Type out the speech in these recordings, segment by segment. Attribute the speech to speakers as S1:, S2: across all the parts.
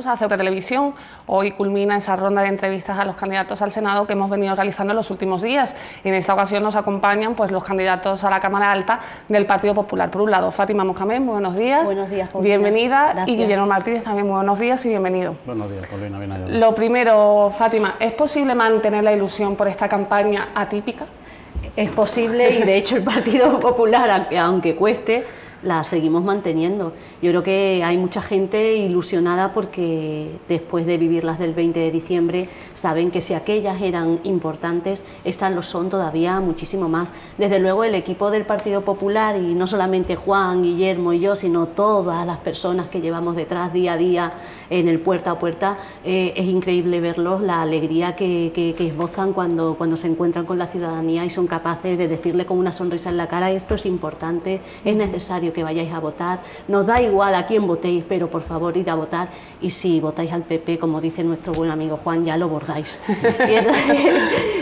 S1: a Ceuta Televisión. Hoy culmina esa ronda de entrevistas a los candidatos al Senado que hemos venido realizando en los últimos días. Y en esta ocasión nos acompañan pues, los candidatos a la Cámara Alta del Partido Popular. Por un lado, Fátima Mohamed, muy buenos días.
S2: Buenos días, Paulina.
S1: Bienvenida.
S2: Gracias.
S1: Y Guillermo Martínez, también muy buenos días y bienvenido.
S3: Buenos días, Paulina. Bien hallado.
S1: Lo primero, Fátima, ¿es posible mantener la ilusión por esta campaña atípica?
S2: Es posible y de hecho el Partido Popular, aunque cueste, la seguimos manteniendo. Yo creo que hay mucha gente ilusionada porque después de vivirlas del 20 de diciembre saben que si aquellas eran importantes, estas lo son todavía muchísimo más. Desde luego el equipo del Partido Popular, y no solamente Juan, Guillermo y yo, sino todas las personas que llevamos detrás día a día en el puerta a puerta, es increíble verlos, la alegría que esbozan cuando se encuentran con la ciudadanía y son capaces de decirle con una sonrisa en la cara: esto es importante, es necesario que vayáis a votar, nos da igual a quién votéis, pero por favor id a votar, y si votáis al PP, como dice nuestro buen amigo Juan, ya lo bordáis. Y entonces,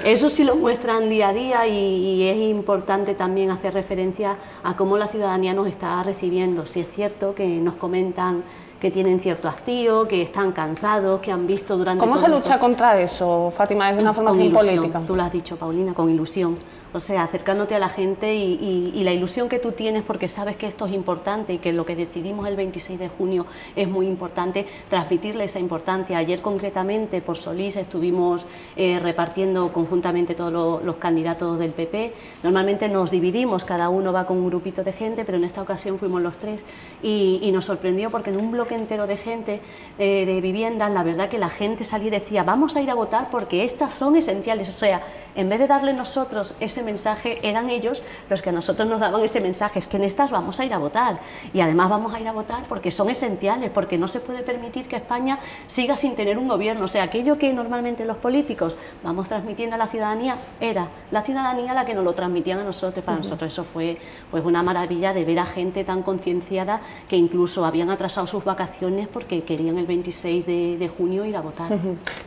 S2: eso sí lo muestran día a día, y es importante también hacer referencia a cómo la ciudadanía nos está recibiendo. Si es cierto que nos comentan que tienen cierto hastío, que están cansados, que han visto durante...
S1: ¿Cómo se lucha contra eso, Fátima, desde una formación política?
S2: Tú lo has dicho, Paulina, con ilusión. O sea, acercándote a la gente y la ilusión que tú tienes porque sabes que esto es importante y que lo que decidimos el 26 de junio es muy importante, transmitirle esa importancia. Ayer concretamente por Solís estuvimos repartiendo conjuntamente todos los candidatos del PP. Normalmente nos dividimos, cada uno va con un grupito de gente, pero en esta ocasión fuimos los tres y nos sorprendió porque en un bloque entero de gente de viviendas, la verdad que la gente salía y decía: vamos a ir a votar porque estas son esenciales. O sea, en vez de darle nosotros ese mensaje, eran ellos los que a nosotros nos daban ese mensaje: es que en estas vamos a ir a votar, y además vamos a ir a votar porque son esenciales, porque no se puede permitir que España siga sin tener un gobierno. O sea, aquello que normalmente los políticos vamos transmitiendo a la ciudadanía, era la ciudadanía la que nos lo transmitían a nosotros. Para nosotros eso fue pues una maravilla, de ver a gente tan concienciada que incluso habían atrasado sus vacaciones porque querían el 26 de junio ir a votar.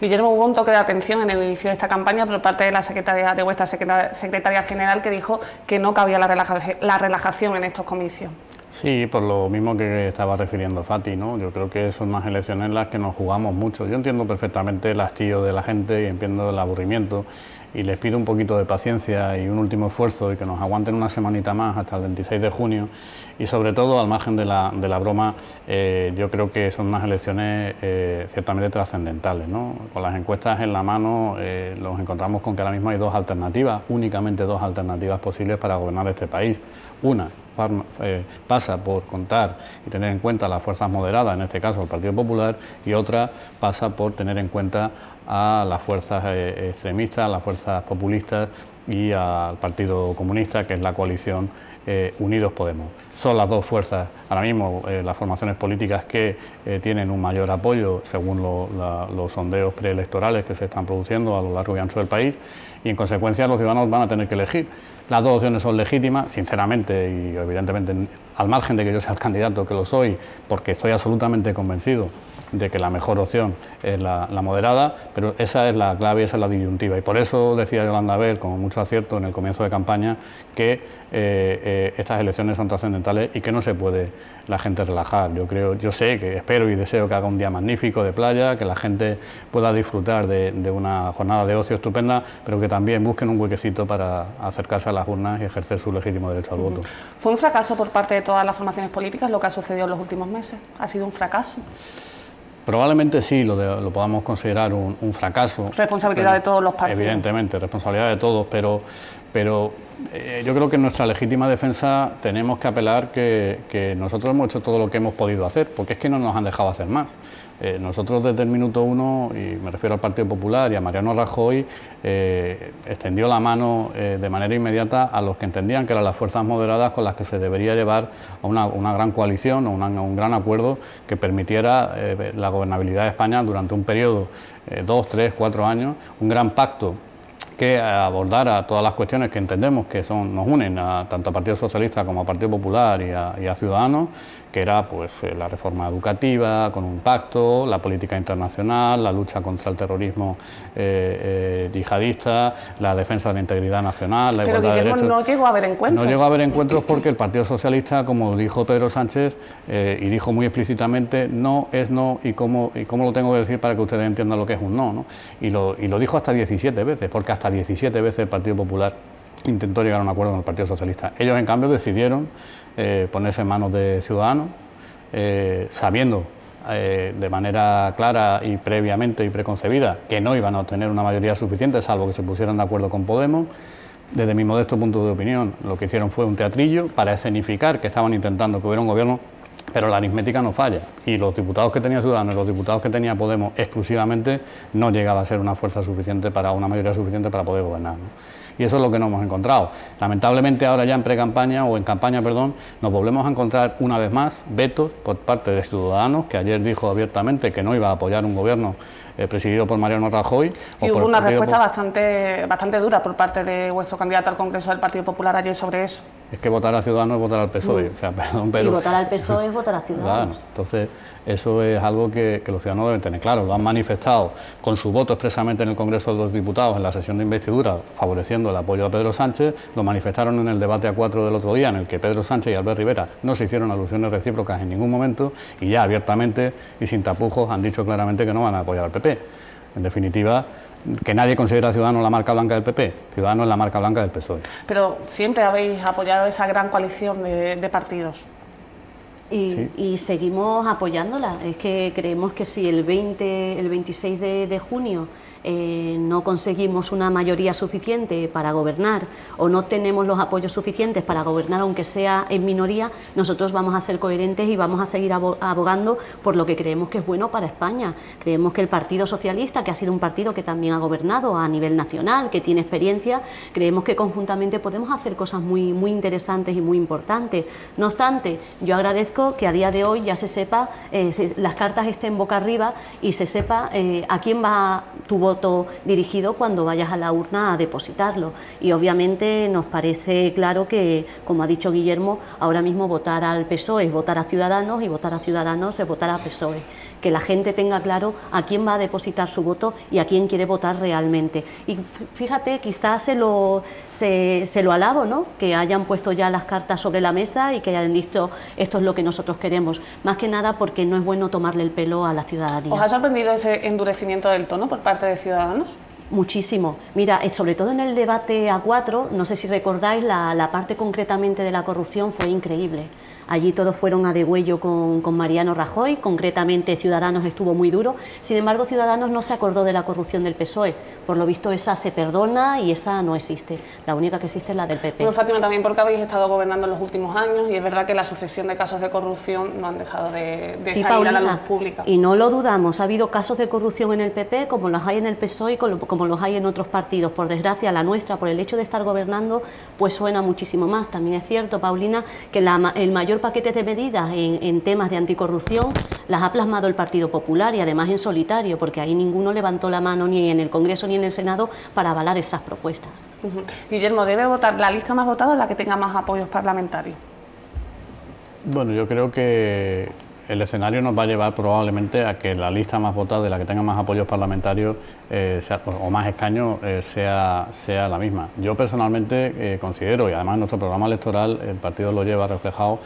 S1: Guillermo, hubo un toque de atención en el inicio de esta campaña por parte de la secretaria, de vuestra secretaria general, que dijo que no cabía la relajación en estos comicios.
S3: Sí, por lo mismo que estaba refiriendo Fati, ¿no? Yo creo que son unas elecciones en las que nos jugamos mucho. Yo entiendo perfectamente el hastío de la gente y entiendo el aburrimiento, y les pido un poquito de paciencia y un último esfuerzo y que nos aguanten una semanita más hasta el 26 de junio, y sobre todo, al margen de la broma, yo creo que son unas elecciones ciertamente trascendentales, ¿no? Con las encuestas en la mano nos encontramos con que ahora mismo hay dos alternativas, únicamente dos alternativas posibles para gobernar este país. Una pasa por contar y tener en cuenta las fuerzas moderadas, en este caso el Partido Popular, y otra pasa por tener en cuenta a las fuerzas extremistas, a las fuerzas populistas y al Partido Comunista, que es la coalición Unidos Podemos. Son las dos fuerzas, ahora mismo, las formaciones políticas que tienen un mayor apoyo según los sondeos preelectorales que se están produciendo a lo largo y ancho del país, y en consecuencia los ciudadanos van a tener que elegir. Las dos opciones son legítimas, sinceramente, y evidentemente al margen de que yo sea el candidato, que lo soy, porque estoy absolutamente convencido de que la mejor opción es la moderada, pero esa es la clave, esa es la disyuntiva, y por eso decía Yolanda Abel, con mucho acierto en el comienzo de campaña, que estas elecciones son trascendentales y que no se puede la gente relajar. Yo sé, que espero y deseo que haga un día magnífico de playa, que la gente pueda disfrutar de una jornada de ocio estupenda, pero que también busquen un huequecito para acercarse a las urnas y ejercer su legítimo derecho al voto.
S1: ¿Fue un fracaso por parte de todas las formaciones políticas lo que ha sucedido en los últimos meses? ¿Ha sido un fracaso?
S3: Probablemente sí, lo podamos considerar un fracaso.
S1: Responsabilidad de todos los partidos.
S3: Evidentemente, responsabilidad de todos, pero yo creo que en nuestra legítima defensa tenemos que apelar que nosotros hemos hecho todo lo que hemos podido hacer, porque es que no nos han dejado hacer más. Nosotros desde el minuto uno, y me refiero al Partido Popular y a Mariano Rajoy, extendió la mano de manera inmediata a los que entendían que eran las fuerzas moderadas con las que se debería llevar a una gran coalición o un gran acuerdo que permitiera la gobernabilidad de España durante un periodo, 2, 3, 4 años, un gran pacto que abordara todas las cuestiones que entendemos que nos unen tanto al Partido Socialista como al Partido Popular y a Ciudadanos, que era pues la reforma educativa con un pacto, la política internacional, la lucha contra el terrorismo yihadista, la defensa de la integridad nacional, la igualdad de derechos.
S1: No llegó a haber encuentros.
S3: No llegó a haber encuentros porque el Partido Socialista, como dijo Pedro Sánchez, y dijo muy explícitamente, no es no, y cómo lo tengo que decir para que ustedes entiendan lo que es un no, ¿no? Y lo dijo hasta 17 veces, porque hasta 17 veces el Partido Popular intentó llegar a un acuerdo con el Partido Socialista. Ellos, en cambio, decidieron ponerse en manos de Ciudadanos, sabiendo de manera clara y previamente y preconcebida que no iban a obtener una mayoría suficiente, salvo que se pusieran de acuerdo con Podemos. Desde mi modesto punto de opinión, lo que hicieron fue un teatrillo para escenificar que estaban intentando que hubiera un gobierno, pero la aritmética no falla, y los diputados que tenía Ciudadanos y los diputados que tenía Podemos exclusivamente no llegaba a ser una fuerza suficiente para una mayoría suficiente para poder gobernar, ¿no? Y eso es lo que nos hemos encontrado. Lamentablemente ahora ya en pre-campaña o en campaña, perdón, nos volvemos a encontrar una vez más vetos por parte de Ciudadanos, que ayer dijo abiertamente que no iba a apoyar un gobierno presidido por Mariano Rajoy.
S1: Y hubo una respuesta bastante dura por parte de vuestro candidato al Congreso del Partido Popular ayer sobre eso.
S3: Es que votar a Ciudadanos es votar al PSOE. O sea, perdón, pero...
S2: Y votar al PSOE es votar a Ciudadanos.
S3: Claro, entonces, eso es algo que los ciudadanos deben tener claro. Lo han manifestado con su voto expresamente en el Congreso de los Diputados en la sesión de investidura, favoreciendo el apoyo a Pedro Sánchez. Lo manifestaron en el debate a 4 del otro día, en el que Pedro Sánchez y Albert Rivera no se hicieron alusiones recíprocas en ningún momento, y ya abiertamente y sin tapujos han dicho claramente que no van a apoyar al PP. En definitiva, que nadie considera a Ciudadanos la marca blanca del PP, Ciudadanos es la marca blanca del PSOE.
S1: Pero siempre habéis apoyado esa gran coalición de partidos.
S2: Y seguimos apoyándola. Es que creemos que si el 26 de junio no conseguimos una mayoría suficiente para gobernar, o no tenemos los apoyos suficientes para gobernar, aunque sea en minoría, nosotros vamos a ser coherentes y vamos a seguir abogando por lo que creemos que es bueno para España. Creemos que el Partido Socialista, que ha sido un partido que también ha gobernado a nivel nacional, que tiene experiencia, creemos que conjuntamente podemos hacer cosas muy interesantes y muy importantes. No obstante, yo agradezco que a día de hoy ya se sepa, las cartas estén boca arriba y se sepa a quién va tu voto dirigido cuando vayas a la urna a depositarlo. Y obviamente nos parece claro que, como ha dicho Guillermo, ahora mismo votar al PSOE es votar a Ciudadanos, y votar a Ciudadanos es votar a PSOE. Que la gente tenga claro a quién va a depositar su voto y a quién quiere votar realmente. Y fíjate, quizás se lo alabo, ¿no?, que hayan puesto ya las cartas sobre la mesa y que hayan dicho esto es lo que nosotros queremos, más que nada porque no es bueno tomarle el pelo a la ciudadanía.
S1: ¿Os ha sorprendido ese endurecimiento del tono por parte de Ciudadanos?
S2: Muchísimo. Mira, sobre todo en el debate A4, no sé si recordáis, la parte concretamente de la corrupción fue increíble. Allí todos fueron a degüello con Mariano Rajoy, concretamente Ciudadanos estuvo muy duro. Sin embargo, Ciudadanos no se acordó de la corrupción del PSOE. Por lo visto, esa se perdona y esa no existe. La única que existe es la del PP.
S1: Bueno, Fátima, también porque habéis estado gobernando en los últimos años y es verdad que la sucesión de casos de corrupción no han dejado de
S2: sí,
S1: salir
S2: Paulina,
S1: a la luz pública.
S2: Y no lo dudamos, ha habido casos de corrupción en el PP como los hay en el PSOE y como los hay en otros partidos. Por desgracia, la nuestra, por el hecho de estar gobernando, pues suena muchísimo más. También es cierto, Paulina, que el mayor paquete de medidas en temas de anticorrupción las ha plasmado el Partido Popular, y además en solitario, porque ahí ninguno levantó la mano ni en el Congreso ni en el Senado para avalar esas propuestas.
S1: Guillermo, ¿debe votar la lista más votada o la que tenga más apoyos parlamentarios?
S3: Bueno, yo creo que el escenario nos va a llevar probablemente a que la lista más votada, de la que tenga más apoyos parlamentarios o más escaños, sea la misma. Yo personalmente considero, y además nuestro programa electoral, el partido lo lleva reflejado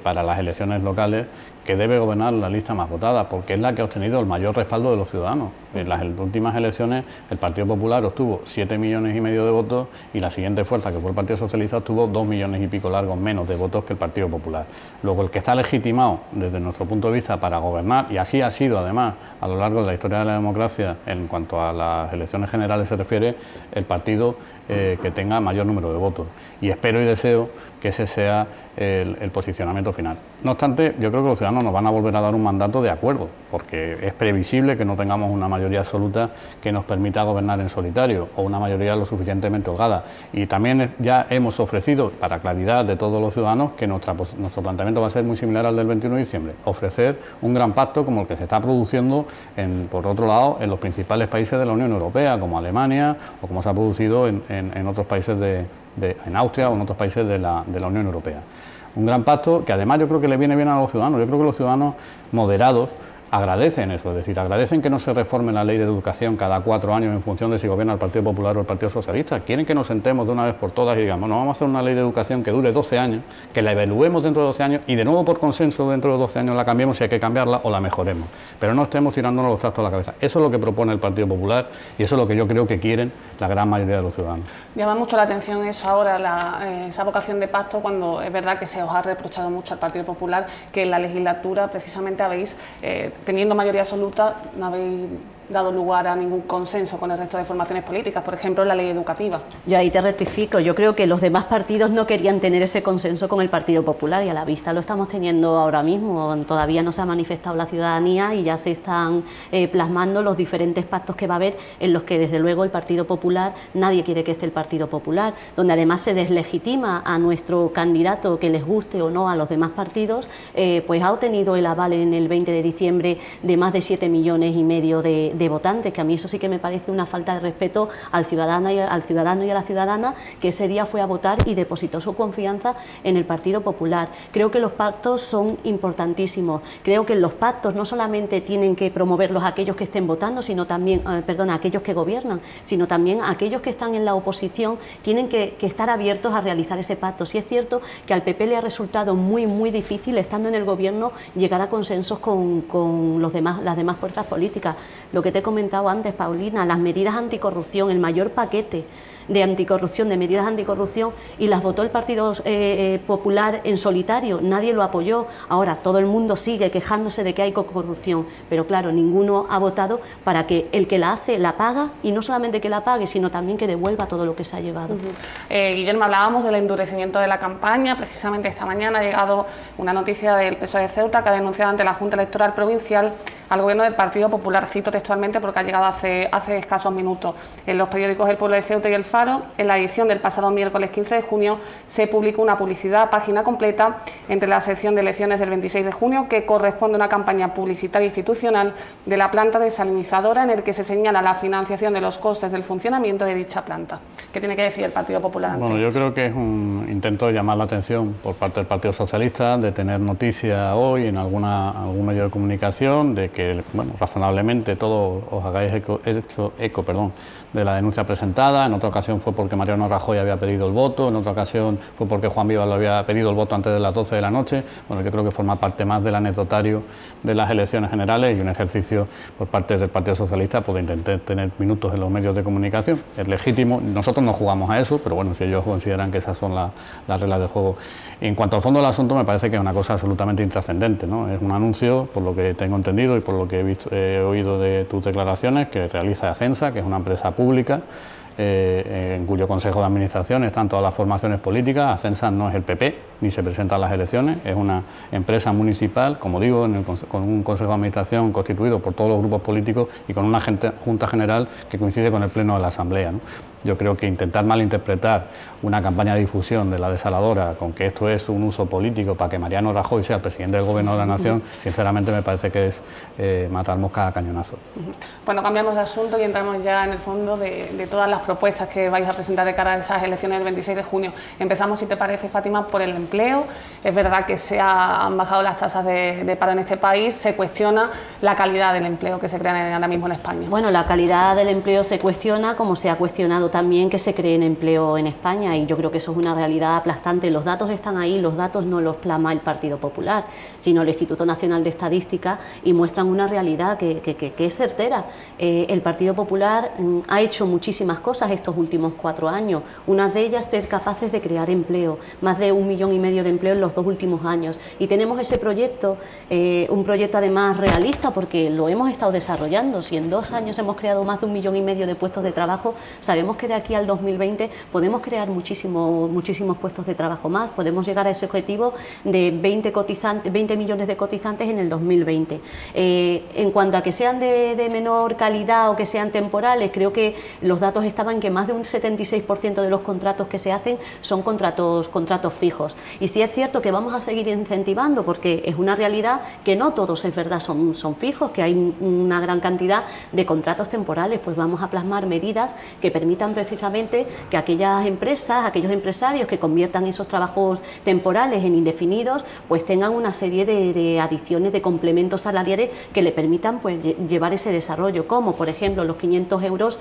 S3: para las elecciones locales, que debe gobernar la lista más votada, porque es la que ha obtenido el mayor respaldo de los ciudadanos. En las últimas elecciones el Partido Popular obtuvo 7,5 millones de votos, y la siguiente fuerza, que fue el Partido Socialista, obtuvo 2 millones y pico largos menos de votos que el Partido Popular. Luego, el que está legitimado desde nuestro punto de vista para gobernar, y así ha sido además a lo largo de la historia de la democracia en cuanto a las elecciones generales se refiere, el partido que tenga mayor número de votos. Y espero y deseo que ese sea el posicionamiento final. No obstante, yo creo que los ciudadanos nos van a volver a dar un mandato de acuerdo, porque es previsible que no tengamos una mayoría absoluta que nos permita gobernar en solitario o una mayoría lo suficientemente holgada. Y también ya hemos ofrecido, para claridad de todos los ciudadanos, que nuestro planteamiento va a ser muy similar al del 21 de diciembre, ofrecer un gran pacto como el que se está produciendo, por otro lado, en los principales países de la Unión Europea, como Alemania o como se ha producido en otros países en Austria o en otros países de la Unión Europea. Un gran pacto que además yo creo que le viene bien a los ciudadanos. Yo creo que los ciudadanos moderados agradecen eso, es decir, agradecen que no se reforme la ley de educación cada 4 años en función de si gobierna el Partido Popular o el Partido Socialista. Quieren que nos sentemos de una vez por todas y digamos, no, vamos a hacer una ley de educación que dure 12 años, que la evaluemos dentro de 12 años y de nuevo por consenso dentro de 12 años la cambiemos si hay que cambiarla o la mejoremos. Pero no estemos tirándonos los trastos a la cabeza. Eso es lo que propone el Partido Popular y eso es lo que yo creo que quieren la gran mayoría de los ciudadanos.
S1: Llama mucho la atención eso ahora, esa vocación de pacto, cuando es verdad que se os ha reprochado mucho al Partido Popular que en la legislatura precisamente habéis, teniendo mayoría absoluta, no habéis dado lugar a ningún consenso con el resto de formaciones políticas, por ejemplo, la ley educativa.
S2: Yo ahí te rectifico, yo creo que los demás partidos no querían tener ese consenso con el Partido Popular y a la vista lo estamos teniendo ahora mismo, todavía no se ha manifestado la ciudadanía y ya se están plasmando los diferentes pactos que va a haber en los que desde luego el Partido Popular, nadie quiere que esté el Partido Popular, donde además se deslegitima a nuestro candidato, que les guste o no a los demás partidos, pues ha obtenido el aval en el 20 de diciembre de más de 7,5 millones de votantes, que a mí eso sí que me parece una falta de respeto al ciudadano y a la ciudadana que ese día fue a votar y depositó su confianza en el Partido Popular. Creo que los pactos son importantísimos, creo que los pactos no solamente tienen que promoverlos aquellos que estén votando, sino también, aquellos que gobiernan, sino también aquellos que están en la oposición tienen que estar abiertos a realizar ese pacto. Sí es cierto que al PP le ha resultado muy difícil, estando en el gobierno, llegar a consensos con las demás fuerzas políticas. Lo que te he comentado antes, Paulina, las medidas anticorrupción, el mayor paquete de anticorrupción, de medidas anticorrupción, y las votó el Partido Popular en solitario, nadie lo apoyó. Ahora todo el mundo sigue quejándose de que hay corrupción, pero claro, ninguno ha votado para que el que la hace la paga, y no solamente que la pague, sino también que devuelva todo lo que se ha llevado.
S1: Guillermo, hablábamos del endurecimiento de la campaña. Precisamente esta mañana ha llegado una noticia del PSOE de Ceuta, que ha denunciado ante la Junta Electoral Provincial al gobierno del Partido Popular, cito textualmente porque ha llegado hace escasos minutos. En los periódicos El Pueblo de Ceuta y El Faro, en la edición del pasado miércoles 15 de junio, se publicó una publicidad, página completa, entre la sección de elecciones del 26 de junio, que corresponde a una campaña publicitaria institucional de la planta desalinizadora, en el que se señala la financiación de los costes del funcionamiento de dicha planta. ¿Qué tiene que decir el Partido Popular ante
S3: Bueno, yo creo que es un intento de llamar la atención por parte del Partido Socialista, de tener noticia hoy en algún medio de comunicación, de que, bueno, razonablemente todos os hagáis eco de la denuncia presentada. En otra ocasión fue porque Mariano Rajoy había pedido el voto, en otra ocasión fue porque Juan Vivas lo había pedido el voto antes de las 12 de la noche. Bueno, yo creo que forma parte más del anecdotario de las elecciones generales y un ejercicio por parte del Partido Socialista por intentar tener minutos en los medios de comunicación. Es legítimo, nosotros no jugamos a eso, pero bueno, si ellos consideran que esas son las reglas del juego. En cuanto al fondo del asunto, me parece que es una cosa absolutamente intrascendente, ¿no? Es un anuncio, por lo que tengo entendido y por lo que he oído de tus declaraciones, que realiza Acensa, que es una empresa pública, en cuyo consejo de administración están todas las formaciones políticas. Acensa no es el PP, ni se presenta a las elecciones, es una empresa municipal, como digo, con un consejo de administración constituido por todos los grupos políticos y con una junta general que coincide con el pleno de la Asamblea, ¿no? Yo creo que intentar malinterpretar una campaña de difusión de la desaladora con que esto es un uso político para que Mariano Rajoy sea el presidente del Gobierno de la Nación, sinceramente me parece que es matar moscas a cañonazo.
S1: Bueno, cambiamos de asunto y entramos ya en el fondo de todas las propuestas que vais a presentar de cara a esas elecciones del 26 de junio. Empezamos, si te parece, Fátima, por el empleo. Es verdad que han bajado las tasas de paro en este país, se cuestiona la calidad del empleo que se crea ahora mismo en España.
S2: Bueno, la calidad del empleo se cuestiona, como se ha cuestionado también que se creen empleo en España, y yo creo que eso es una realidad aplastante. Los datos están ahí, los datos no los plasma el Partido Popular, sino el Instituto Nacional de Estadística, y muestran una realidad que es certera. El Partido Popular ha hecho muchísimas cosas. cosas estos últimos 4 años. Una de ellas, ser capaces de crear empleo, más de 1,5 millones de empleos en los 2 últimos años. Y tenemos ese proyecto, un proyecto además realista, porque lo hemos estado desarrollando. Si en 2 años hemos creado más de 1,5 millones de puestos de trabajo, sabemos que de aquí al 2020 podemos crear muchísimos puestos de trabajo más, podemos llegar a ese objetivo de 20 millones de cotizantes en el 2020. En cuanto a que sean de menor calidad o que sean temporales, creo que los datos estaban que más de un 76% de los contratos que se hacen son contratos fijos. Y sí es cierto que vamos a seguir incentivando, porque es una realidad que no todos, es verdad, son fijos, que hay una gran cantidad de contratos temporales. Pues vamos a plasmar medidas que permitan precisamente que aquellas empresas, aquellos empresarios que conviertan esos trabajos temporales en indefinidos, pues tengan una serie de adiciones, de complementos salariales que le permitan pues llevar ese desarrollo, como por ejemplo los 500 euros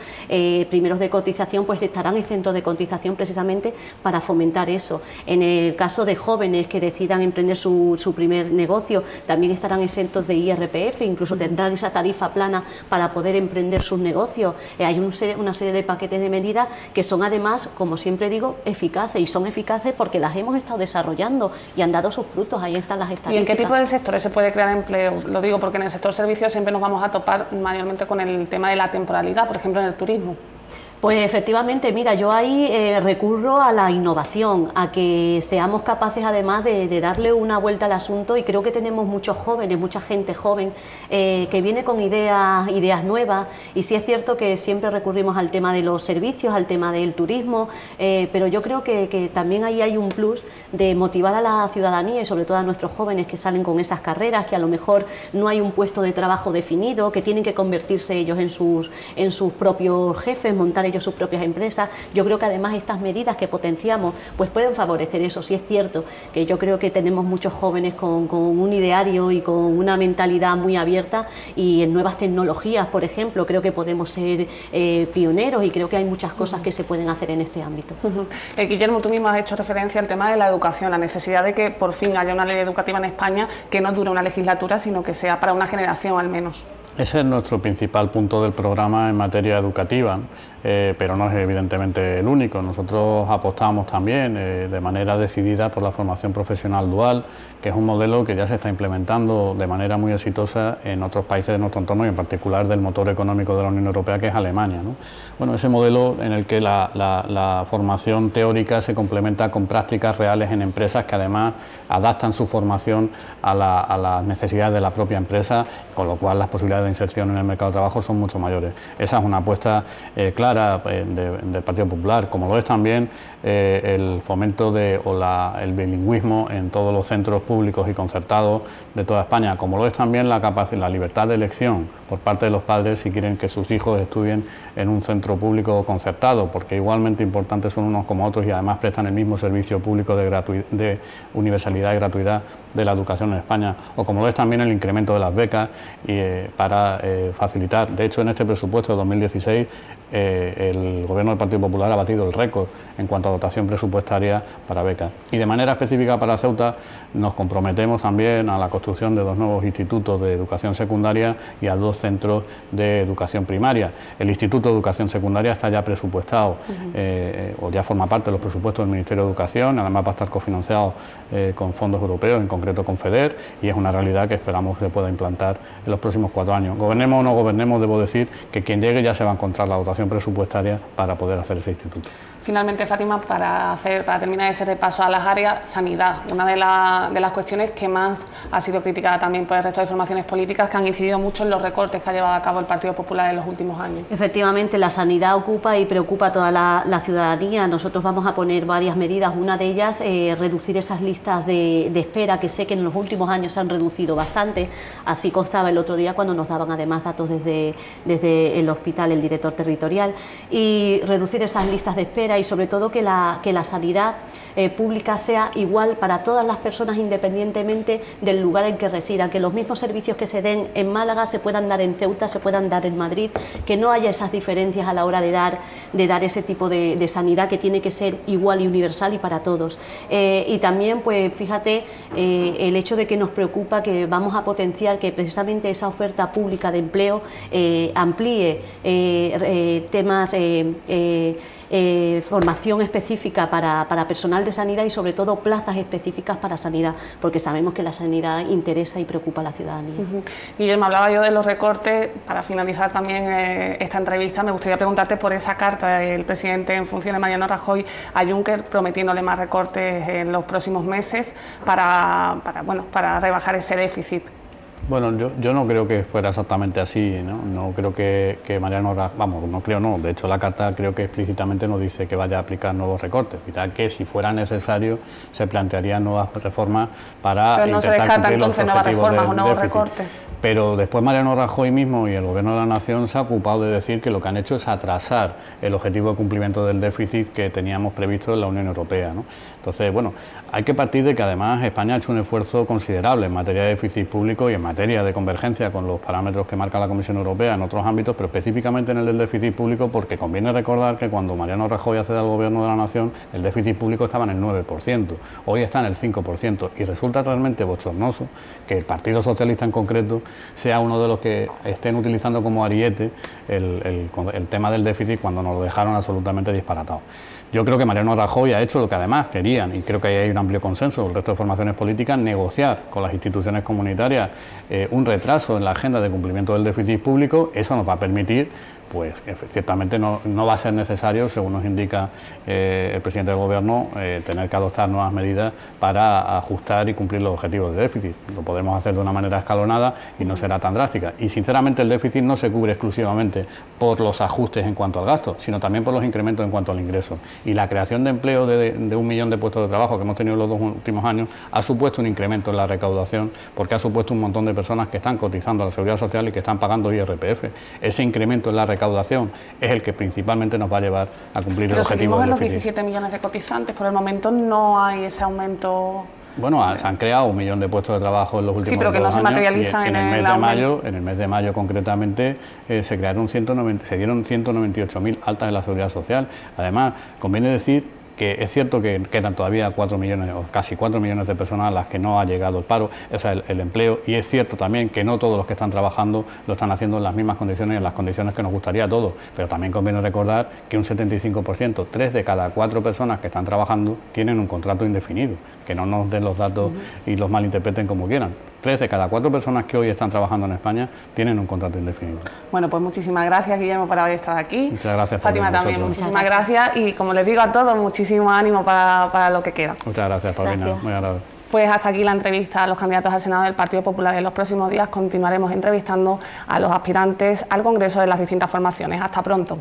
S2: primeros de cotización, pues estarán exentos de cotización precisamente para fomentar eso. En el caso de jóvenes que decidan emprender su primer negocio, también estarán exentos de IRPF, incluso tendrán esa tarifa plana para poder emprender sus negocios. Hay una serie de paquetes de medidas que son además, como siempre digo, eficaces, y son eficaces porque las hemos estado desarrollando y han dado sus frutos. Ahí están las estadísticas.
S1: ¿Y en qué tipo de sectores se puede crear empleo? Lo digo porque en el sector servicios siempre nos vamos a topar mayormente con el tema de la temporalidad, por ejemplo en el turismo.
S2: Pues efectivamente, mira, yo ahí recurro a la innovación, a que seamos capaces además de darle una vuelta al asunto, y creo que tenemos muchos jóvenes, mucha gente joven que viene con ideas nuevas, y sí es cierto que siempre recurrimos al tema de los servicios, al tema del turismo, pero yo creo que también ahí hay un plus de motivar a la ciudadanía y sobre todo a nuestros jóvenes que salen con esas carreras, que a lo mejor no hay un puesto de trabajo definido, que tienen que convertirse ellos en sus propios jefes, montar ellos sus propias empresas. Yo creo que además estas medidas que potenciamos pues pueden favorecer eso. Sí es cierto que yo creo que tenemos muchos jóvenes con un ideario y con una mentalidad muy abierta, y en nuevas tecnologías, por ejemplo, creo que podemos ser pioneros, y creo que hay muchas cosas que se pueden hacer en este ámbito.
S1: Guillermo, tú mismo has hecho referencia al tema de la educación, la necesidad de que por fin haya una ley educativa en España que no dure una legislatura, sino que sea para una generación al menos.
S3: Ese es nuestro principal punto del programa en materia educativa, pero no es evidentemente el único. Nosotros apostamos también de manera decidida por la formación profesional dual, que es un modelo que ya se está implementando de manera muy exitosa en otros países de nuestro entorno, y en particular del motor económico de la Unión Europea, que es Alemania, ¿no? Bueno, ese modelo en el que la formación teórica se complementa con prácticas reales en empresas que además adaptan su formación a las necesidades de la propia empresa, con lo cual las posibilidades de inserción en el mercado de trabajo son mucho mayores. Esa es una apuesta clara del Partido Popular, como lo es también el fomento el bilingüismo en todos los centros públicos y concertados de toda España, como lo es también la libertad de elección por parte de los padres si quieren que sus hijos estudien en un centro público concertado, porque igualmente importantes son unos como otros y además prestan el mismo servicio público de universalidad y gratuidad de la educación en España, o como lo es también el incremento de las becas para facilitar. De hecho, en este presupuesto de 2016 el Gobierno del Partido Popular ha batido el récord en cuanto a dotación presupuestaria para becas. Y de manera específica para Ceuta nos comprometemos también a la construcción de 2 nuevos institutos de educación secundaria y a 2 centros de educación primaria. El Instituto de Educación Secundaria está ya presupuestado o ya forma parte de los presupuestos del Ministerio de Educación, además va a estar cofinanciado con fondos europeos, en concreto con FEDER, y es una realidad que esperamos que se pueda implantar en los próximos 4 años. Gobernemos o no gobernemos, debo decir que quien llegue ya se va a encontrar la dotación presupuestaria para poder hacer ese instituto.
S1: Finalmente, Fátima, para terminar ese repaso a las áreas, sanidad, una de las cuestiones que más ha sido criticada también por el resto de formaciones políticas, que han incidido mucho en los recortes que ha llevado a cabo el Partido Popular en los últimos años.
S2: Efectivamente, la sanidad ocupa y preocupa a toda la ciudadanía. Nosotros vamos a poner varias medidas, una de ellas reducir esas listas de espera, que sé que en los últimos años se han reducido bastante. Así constaba el otro día cuando nos daban además datos desde el hospital, el director territorial, y reducir esas listas de espera y sobre todo que la sanidad pública sea igual para todas las personas independientemente del lugar en que residan, que los mismos servicios que se den en Málaga se puedan dar en Ceuta, se puedan dar en Madrid, que no haya esas diferencias a la hora de dar ese tipo de sanidad, que tiene que ser igual y universal y para todos. Y también, pues fíjate, el hecho de que nos preocupa que vamos a potenciar que precisamente esa oferta pública de empleo amplíe temas, formación específica para personal de sanidad y sobre todo plazas específicas para sanidad, porque sabemos que la sanidad interesa y preocupa a la ciudadanía.
S1: Guillermo, hablaba yo de los recortes. Para finalizar también esta entrevista, me gustaría preguntarte por esa carta del presidente en funciones, Mariano Rajoy, a Juncker, prometiéndole más recortes en los próximos meses para rebajar ese déficit.
S3: Bueno, yo no creo que fuera exactamente así, ¿no? No creo que Mariano Rajoy, no creo, no, de hecho la carta creo que explícitamente no dice que vaya a aplicar nuevos recortes, dirá que si fuera necesario se plantearían nuevas reformas para
S1: pero no
S3: intentar
S1: se descarta
S3: cumplir los
S1: entonces nuevas
S3: objetivos
S1: reformas o nuevos
S3: déficit.
S1: recortes.
S3: Pero después Mariano Rajoy mismo y el Gobierno de la Nación se ha ocupado de decir que lo que han hecho es atrasar el objetivo de cumplimiento del déficit que teníamos previsto en la Unión Europea, ¿no? Entonces, bueno, hay que partir de que además España ha hecho un esfuerzo considerable en materia de déficit público y en materia de convergencia con los parámetros que marca la Comisión Europea en otros ámbitos, pero específicamente en el del déficit público, porque conviene recordar que cuando Mariano Rajoy accede al Gobierno de la Nación, el déficit público estaba en el 9%, hoy está en el 5%, y resulta realmente bochornoso que el Partido Socialista en concreto sea uno de los que estén utilizando como ariete el tema del déficit cuando nos lo dejaron absolutamente disparatado. Yo creo que Mariano Rajoy ha hecho lo que además querían, y creo que ahí hay un amplio consenso, el resto de formaciones políticas, negociar con las instituciones comunitarias un retraso en la agenda de cumplimiento del déficit público. Eso nos va a permitir, pues ciertamente no va a ser necesario, según nos indica el presidente del Gobierno, tener que adoptar nuevas medidas para ajustar y cumplir los objetivos de déficit. Lo podremos hacer de una manera escalonada y no será tan drástica. Y sinceramente el déficit no se cubre exclusivamente por los ajustes en cuanto al gasto, sino también por los incrementos en cuanto al ingreso. Y la creación de empleo de 1 millón de puestos de trabajo que hemos tenido en los 2 últimos años ha supuesto un incremento en la recaudación, porque ha supuesto un montón de personas que están cotizando a la Seguridad Social y que están pagando IRPF. Ese incremento en la recaudación es el que principalmente nos va a llevar a cumplir el objetivo del déficit.
S1: Pero seguimos en los 17 millones de cotizantes, por el momento no hay ese aumento.
S3: Bueno, se han creado 1 millón de puestos de trabajo en los últimos 2 años.
S1: Sí, pero que no se materializan
S3: en el mes de mayo concretamente se dieron 198.000 altas en la Seguridad Social. Además, conviene decir que es cierto que quedan todavía 4 millones o casi 4 millones de personas a las que no ha llegado el paro, o sea, el empleo, y es cierto también que no todos los que están trabajando lo están haciendo en las mismas condiciones, en las condiciones que nos gustaría a todos, pero también conviene recordar que un 75%, 3 de cada 4 personas que están trabajando tienen un contrato indefinido, que no nos den los datos y los malinterpreten como quieran. 3 de cada 4 personas que hoy están trabajando en España tienen un contrato indefinido.
S1: Bueno, pues muchísimas gracias, Guillermo, por haber estado aquí.
S3: Muchas gracias.
S1: Fátima también, muchísimas gracias y como les digo a todos, muchísimo ánimo para lo que queda.
S3: Muchas gracias, Paulina.
S2: Gracias.
S3: Muy agradable.
S1: Pues hasta aquí la entrevista a los candidatos al Senado del Partido Popular. En los próximos días continuaremos entrevistando a los aspirantes al Congreso de las distintas formaciones. Hasta pronto.